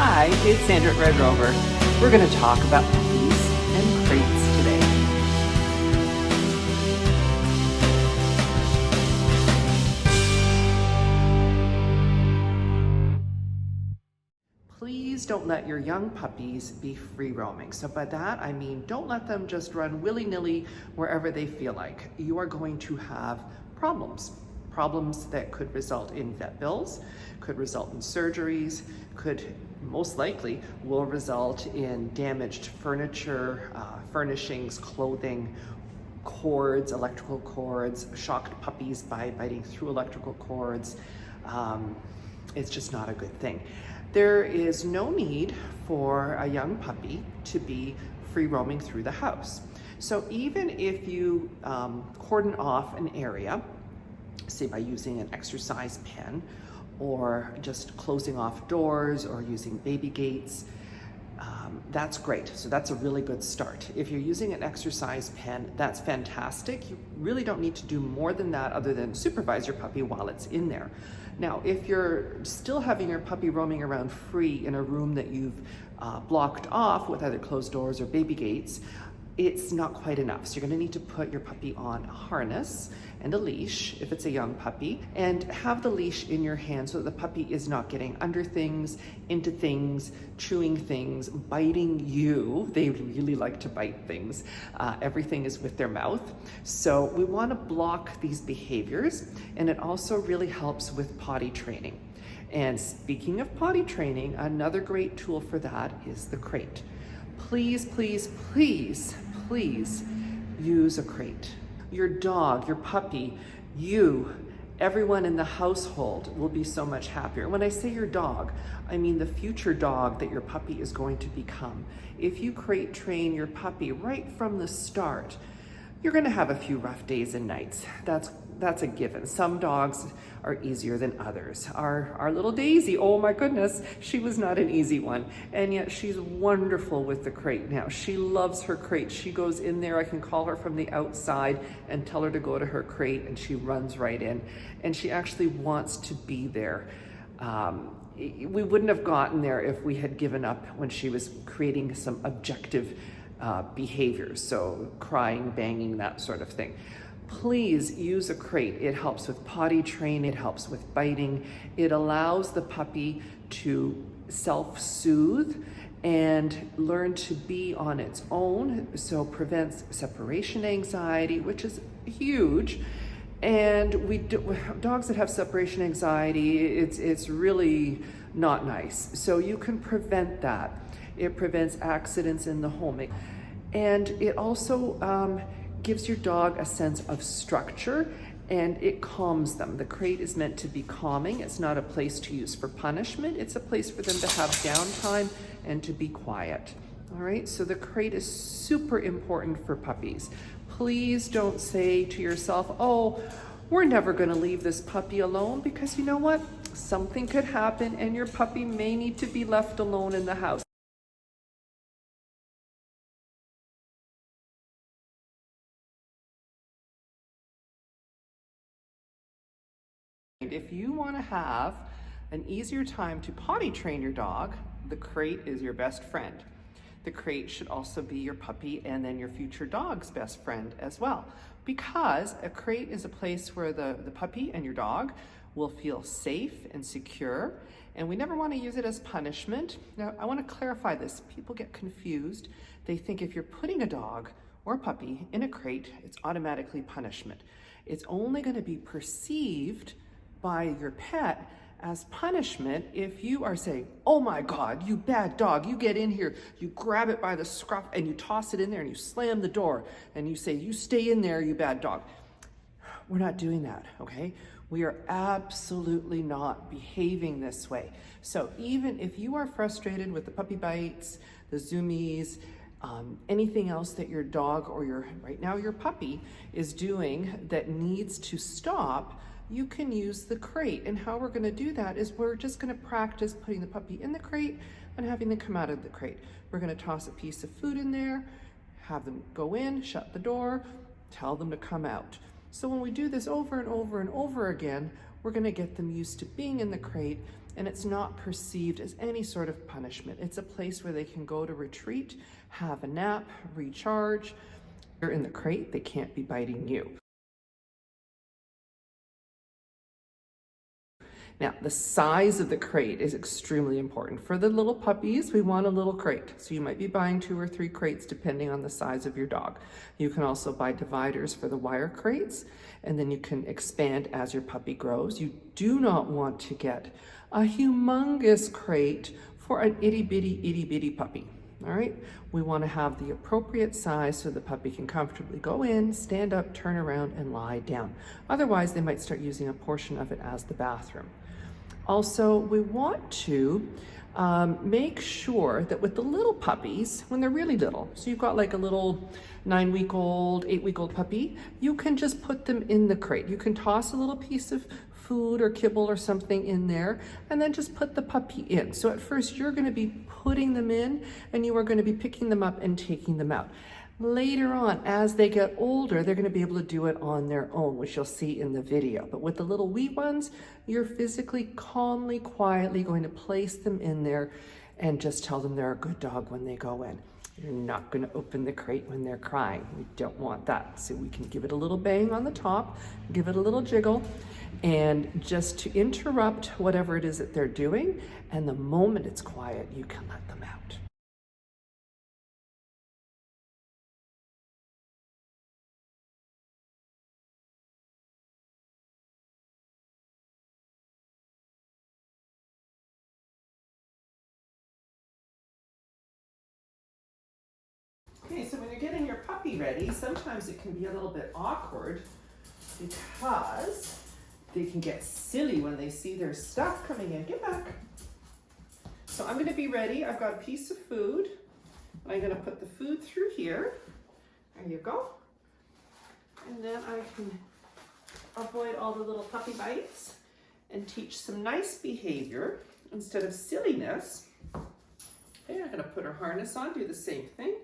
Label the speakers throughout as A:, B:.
A: Hi, it's Sandra at Red Rover. We're going to talk about puppies and crates today. Please don't let your young puppies be free roaming. So by that, I mean, don't let them just run willy-nilly wherever they feel like. You are going to have problems. Problems that could result in vet bills, could result in surgeries, could most likely will result in damaged furniture, furnishings, clothing, cords, electrical cords, shocked puppies by biting through electrical cords. It's just not a good thing. There is no need for a young puppy to be free roaming through the house. So even if you cordon off an area, say by using an exercise pen or just closing off doors or using baby gates, that's great. So that's a really good start. If you're using an exercise pen, that's fantastic. You really don't need to do more than that other than supervise your puppy while it's in there. Now, if you're still having your puppy roaming around free in a room that you've blocked off with either closed doors or baby gates, it's not quite enough. So you're gonna need to put your puppy on a harness and a leash if it's a young puppy, and have the leash in your hand so that the puppy is not getting under things, into things, chewing things, biting you. They really like to bite things. Everything is with their mouth. So we wanna block these behaviors, and it also really helps with potty training. And speaking of potty training, another great tool for that is the crate. Please, please, please, please use a crate. Your dog, your puppy, you, everyone in the household will be so much happier. When I say your dog, I mean the future dog that your puppy is going to become. If you crate train your puppy right from the start, you're gonna have a few rough days and nights. That's a given. Some dogs are easier than others. Our little Daisy, oh my goodness, she was not an easy one. And yet she's wonderful with the crate now. She loves her crate. She goes in there, I can call her from the outside and tell her to go to her crate, and she runs right in. And she actually wants to be there. We wouldn't have gotten there if we had given up when she was creating some objective behaviors, so crying, banging, that sort of thing. Please use a crate. It helps with potty training, it helps with biting, it allows the puppy to self-soothe and learn to be on its own, so prevents separation anxiety, which is huge. And dogs that have separation anxiety, it's really not nice. So you can prevent that. It prevents accidents in the home. And it also gives your dog a sense of structure, and it calms them. The crate is meant to be calming. It's not a place to use for punishment. It's a place for them to have downtime and to be quiet. All right, so the crate is super important for puppies. Please don't say to yourself, oh, we're never gonna leave this puppy alone, because you know what? Something could happen and your puppy may need to be left alone in the house. If you want to have an easier time to potty train your dog, the crate is your best friend. The crate should also be your puppy and then your future dog's best friend as well, because a crate is a place where the puppy and your dog will feel safe and secure, and we never want to use it as punishment. Now, I want to clarify this. People get confused. They think if you're putting a dog or puppy in a crate, it's automatically punishment. It's only going to be perceived by your pet as punishment if you are saying, oh my God, you bad dog, you get in here, you grab it by the scruff and you toss it in there and you slam the door and you say, you stay in there, you bad dog. We're not doing that, okay? We are absolutely not behaving this way. So even if you are frustrated with the puppy bites, the zoomies, anything else that your dog or right now your puppy is doing that needs to stop, you can use the crate. And how we're gonna do that is we're just gonna practice putting the puppy in the crate and having them come out of the crate. We're gonna toss a piece of food in there, have them go in, shut the door, tell them to come out. So when we do this over and over and over again, we're gonna get them used to being in the crate and it's not perceived as any sort of punishment. It's a place where they can go to retreat, have a nap, recharge. They're in the crate, they can't be biting you. Now, the size of the crate is extremely important. For the little puppies, we want a little crate. So you might be buying 2 or 3 crates depending on the size of your dog. You can also buy dividers for the wire crates, and then you can expand as your puppy grows. You do not want to get a humongous crate for an itty bitty puppy. All right, we want to have the appropriate size so the puppy can comfortably go in, stand up, turn around, and lie down. Otherwise, they might start using a portion of it as the bathroom. Also, we want to make sure that with the little puppies, when they're really little, so you've got like a little 9-week-old, 8-week-old puppy, you can just put them in the crate. You can toss a little piece of food or kibble or something in there, and then just put the puppy in. So at first you're going to be putting them in, and you are going to be picking them up and taking them out. Later on, as they get older, they're going to be able to do it on their own, which you'll see in the video. But with the little wee ones, you're physically, calmly, quietly going to place them in there and just tell them they're a good dog when they go in. You're not going to open the crate when they're crying. We don't want that. So we can give it a little bang on the top, give it a little jiggle, and just to interrupt whatever it is that they're doing. And the moment it's quiet, you can let them out. Okay, so when you're getting your puppy ready, sometimes it can be a little bit awkward because they can get silly when they see their stuff coming in. Get back. So I'm going to be ready. I've got a piece of food. I'm going to put the food through here. There you go. And then I can avoid all the little puppy bites and teach some nice behavior instead of silliness. Okay, I'm going to put her harness on, do the same thing.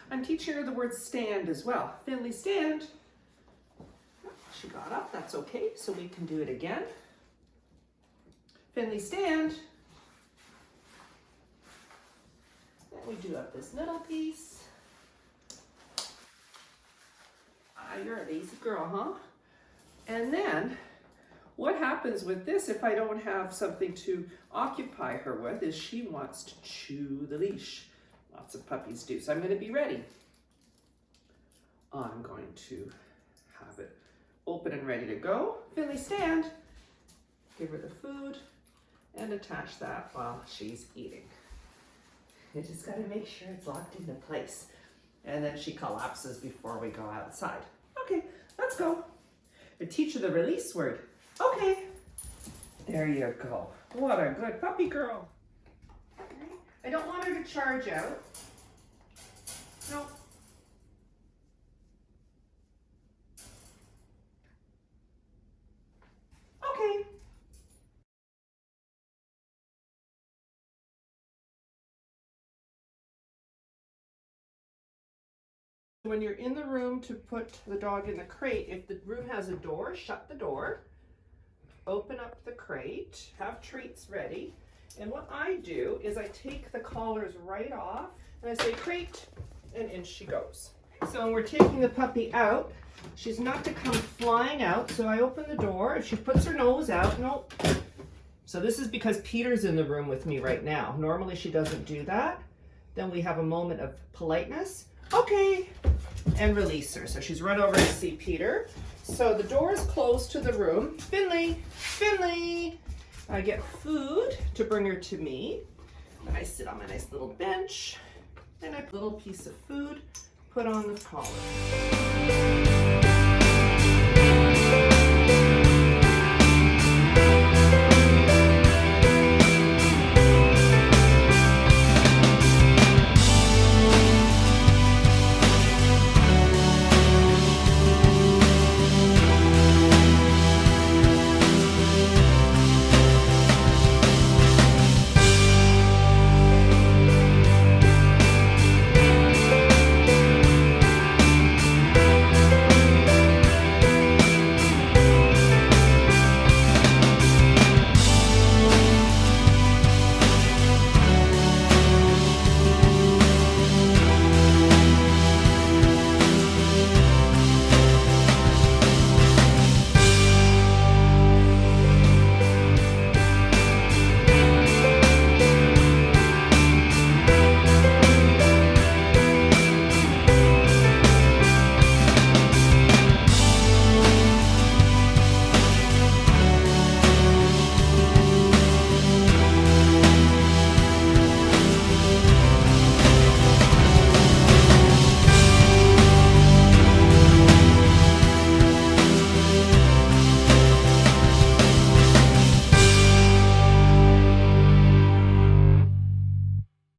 A: I'm teaching her the word stand as well. Finley, stand. She got up, that's okay, so we can do it again. Finley, stand. Then we do up this middle piece. You're a lazy girl, huh? And then, what happens with this if I don't have something to occupy her with is she wants to chew the leash. Lots of puppies do. So I'm going to be ready. I'm going to have it open and ready to go. Finley, stand. Give her the food and attach that while she's eating. You just got to make sure it's locked into place. And then she collapses before we go outside. Okay, let's go. I teach her the release word. Okay. There you go. What a good puppy girl. I don't want her to charge out. No. Okay. When you're in the room to put the dog in the crate, if the room has a door, shut the door, open up the crate, have treats ready. And what I do is I take the collars right off and I say crate, and in she goes. So when we're taking the puppy out, she's not to come flying out. So I open the door. If she puts her nose out, nope. So this is because Peter's in the room with me right now. Normally she doesn't do that. Then we have a moment of politeness. Okay. And release her. So she's run over to see Peter. So the door is closed to the room. Finley, Finley. I get food to bring her to me. And I sit on my nice little bench and a little piece of food, put on the collar.